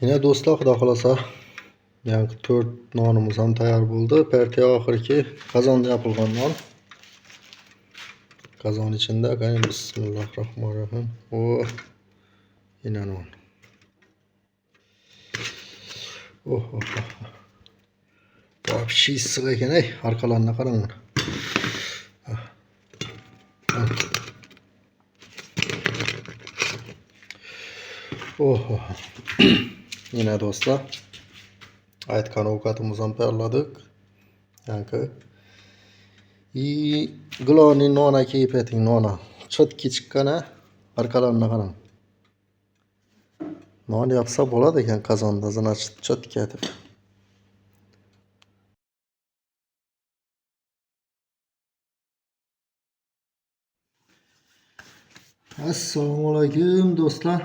Yine do'stlar, xudo xolasa yangi 4 nonimiz ham tayyor bo'ldi. Partiya oxirgi qozonda yapılgan non. Qozon ichida qani bismillahirrohmanirrohim. Yine non. Vapshi issiq ekan ey, arqalarini qarang mana. Yine dostlar aytgan ovqatimizni ham tayyorladik. Yani g'iloni nona keypeting nona. Chotki chiqqana arqalarini qarang. Non yapsa bo'ladi ekan qozonda, значит, chotki etib. Assalomu alaykum do'stlar.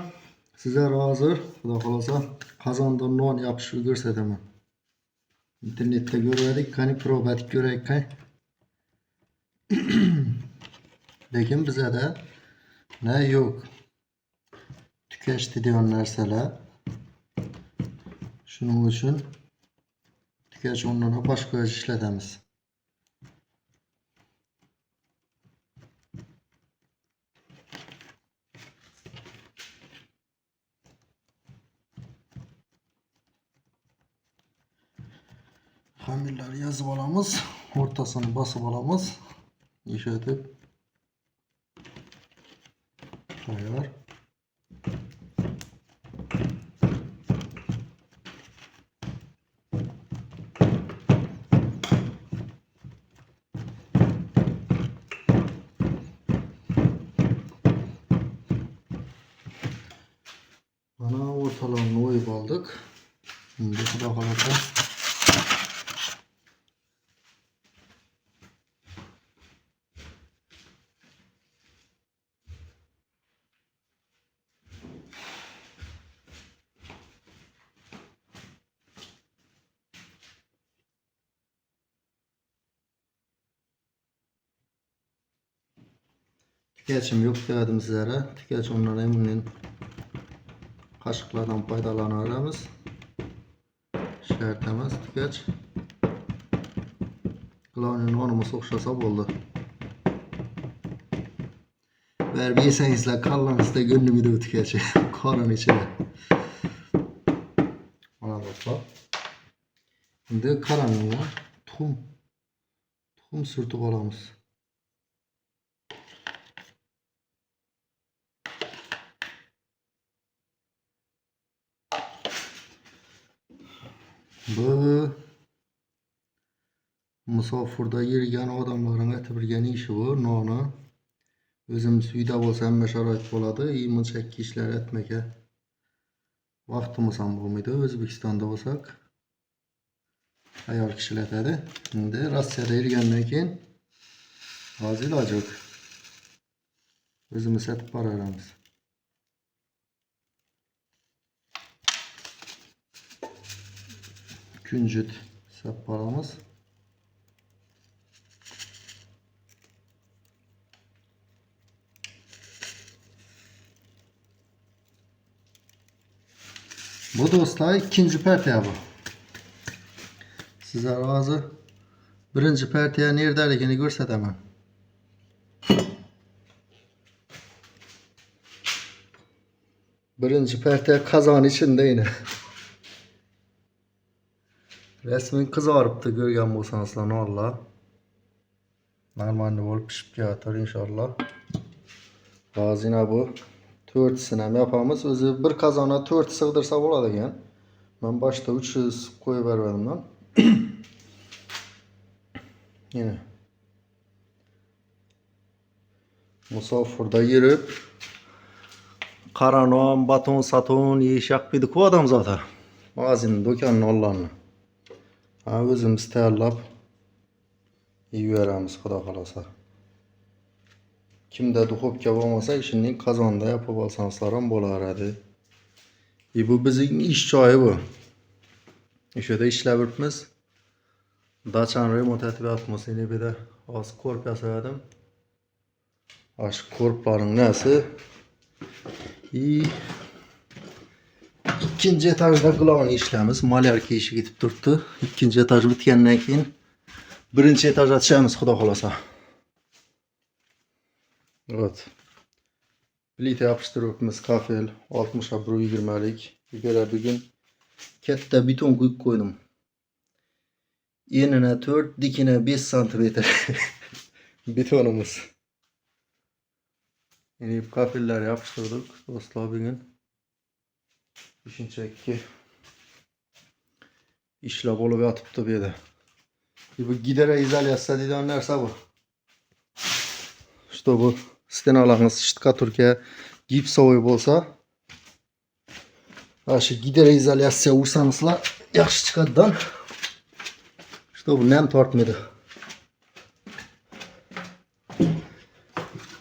Sizlar hozir xudo xolasa qozonda non yapishni ko'rsataman. İnternette ko'rdik, qani probatik ko'raylik qani. Lekin bizada ne yok. Tükeçti diyen narsalar. Şunun için tükeç onlara başka işletemiz. Hamirleri yazıp alamız, ortasını basıp alamız. İş edip tayyor. Bana ortalarını oyup aldık. Şimdi xudo xolasa tükeçim yok dedim sizlere. Tükeç onlara eminim kaşıklardan faydalanırız. Şertemez tükeç. Klavyenin onumu sokşasa oldu. Ver bir yesenizle kallanızda gönlümü de tükeci. Karın içine. Ona bakla. Şimdi karanlığa tum sürtüp alamız. Bu musafirda yürüyen adamların etibirgen işi bu. Nonu özümüz uyda olsa emme şarait boladı. İyimin çekki işler etmeke vaktimiz ham bo'lmaydi. O'zbekistonda olsak ayol kishilar etadi. Endi Rossiyada yurgandan keyin hozir iloji yo'q. O'zimiz etib boramiz. Küncüt sappalamız. Bu dostlar ikinci partiya bu. Sizler hazır birinci partiya neredeligini ko'rsataman. Birinci partiya qozon içinde yine. Resmen kızarıptı görgen bo'lsangizlar nonlar. Normalde bo'lib pishib kelatar inshaalloh. Hozir yine bu 4'sini ham yapamiz. O'zi bir qozonga 4 sig'dirsa bo'ladi ekan. Men boshda 3 qo'yib berdim lan. Yine musafirda yurib qora non, baton, saton yeyish yoqmaydi-ku odam zoti. Magazin do'konning nonlarini. Ha, o'zimiz tayyorlab yeyveramiz xudo xolasa. Kimda duxovka bo'lmasa, ishning qozonda yapib olsangizlar ham bo'laradi. Bu bizning ish joyi bu. O'shada ishlab yuribmiz. Dachani remont etib yotibmiz. Yine bir de az korp yasadım. Aşk korpların nesi? ikkinchi etajda glavni ishlaymiz. Malyarka ishi ketib turibdi. Ikkinchi etaj bitgandan keyin birinchi etajga tushamiz, xudo xolasa. Evet. Plita yapıştırıbmiz, kafel 60 120 lik. Göre bugün katta beton quyib qo'ydim. Enine 4, dikine 5 cm betonumuz. Yine kafeller yapıştırdık dostlar bugün. Düşünceki işler olup yatıptı bir de. Bu gidere izolyasiya deydigan narsa bu. İşte bu stenalarınız shtukaturka gipsovoy bo'lsa, shu gidere izolyasiya ursanızlar yaxshi chiqadidan. İşte bu nem tortmaydi.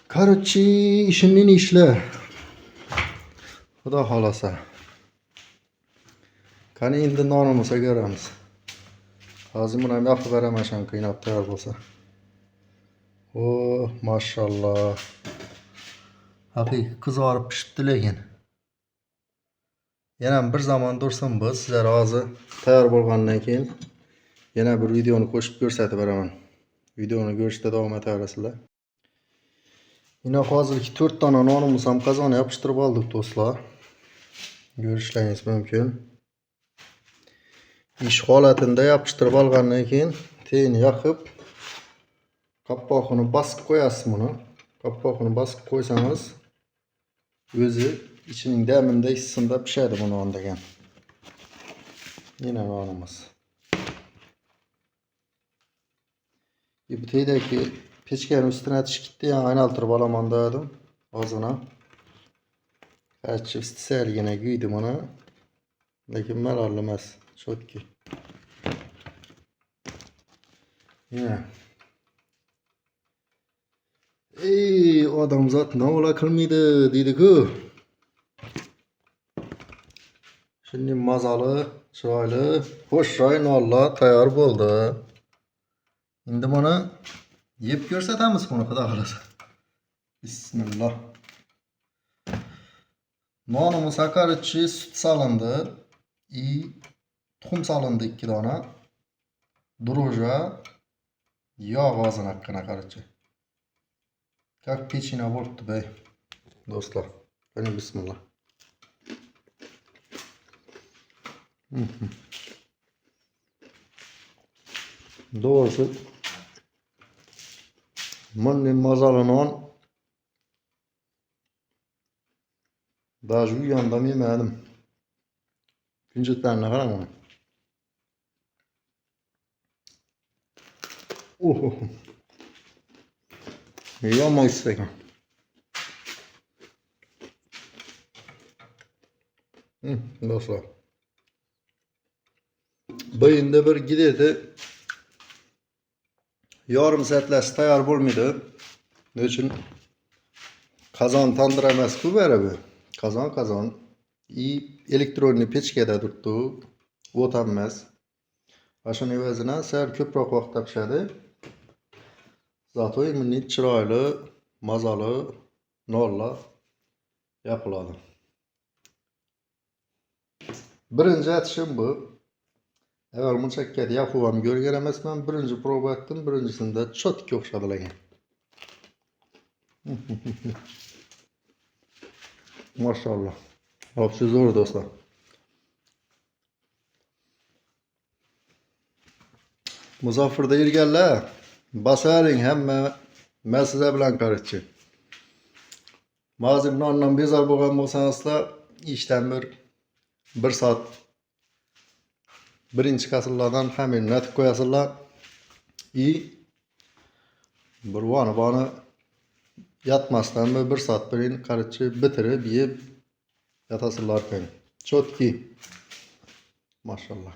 Короче, ishimning ishlar. Xudo xolasa. Qani endi nonimizni ko'ramiz. Hozir buni ham yoqib beraman sham qiynab tayyor bo'lsa. Oh, maşallah. Haqiqiy qizarib pishibdi lekin. Yana bir zaman dursin biz sizlarga hozir tayyor bo'lgandan keyin yana bir videoni qo'shib ko'rsatib beraman. Videoni ko'rishda davom etaverasizlar. Yine hozirgi 4 tane nonimizni ham qozonga yopishtirib oldik do'stlar. Ko'rishlaringiz mumkin. İş holatida yopishtirib olgandan keyin teyini yoqib qappog'ini bosib qo'yasiz buni. Qappog'ini bosib qo'ysangiz o'zi ichining damida hissida pishadi bu non degan. Yine nonimiz. Bu teydagi pechkani üstüne tish ketdi, yani aylantirib olaman dedim. Ozgina. Qarchi istisalgina kuydi buni. Lekin malol emas. Chotki. Yine. Ey odamzod nima qilmaydi deydi-ku. Şimdi mazali, chiroyli, xo'shroy nonlar tayyor bo'ldi. Endi buni yeb ko'rsatamiz buni xudo xolasa. Bismillah. Nonimiz qarchi sut solindi. Tuxum solindi 2 dona. Dro'ja, yog' ozini haqqina qarchi. Как печень bo'libdi bey. Do'stlar, qani bismillah. Doğrusu bunday mazali non даже uyanda yemedim. Kunjutlarni qarang mana. Yomon istagan. Do'stlar. Bu endi bir gidedi. Yarım saatlash tayyor bo'lmaydi. Nima uchun? Qozon tandir emas-ku bu. Qozon. Elektronli pechkada turibdi. O't emas. Ashuni evazidan sal ko'proq vaqtda pishadi. Zato bunday chiroyli, mazali nonlar yapiladi. Birinchi atishim bu. Evvel munchakkada yapib ham ko'rgan emasman. Birinchi prova etdim. Birinchisida chotga o'xshadi lekin. Maşallah. Hepsi zo'r do'stlar. Muzaffirda yurganlar basaring hamma masala bilan qarchi. Ma'zim nondan bezor bo'lgan bo'lsangizlar, ishdan bir soat birinchi kasallardan xamirni natib qo'yasizlar. Bir bani yatmasdan bir soat birin qarchi bitirib yeb yatasizlar ekan. Chotki. Maşallah.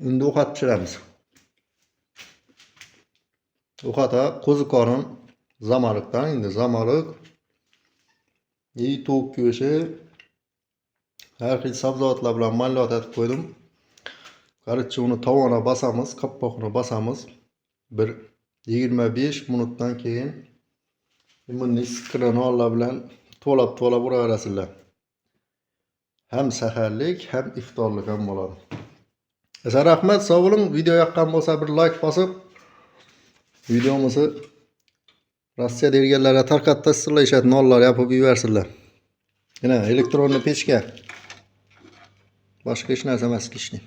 Endi ovqat pishiramiz. Ovqatga qo'ziqorin zamaliqdan endi zamaliq, tovuq go'shti, har xil sabzavotlar bilan mallat etib qo'ydim. Qarchi uni tovona bosamiz, qappog'ini bosamiz. Bir 25 minutdan keyin bunday siqqina nonlar bilan to'lab uraverasizlar. Hem saharlik, hem iftorlik ham bo'ladi. Rahmat, sog' bo'ling. Video yoqqan bo'lsa bir like bosib, videomizni Rossiya deganlarga tarqattasizlar, ishlat nollar yapib yuborsinlar. Yana elektronli pechka. Boshqa hech narsa emas ishni.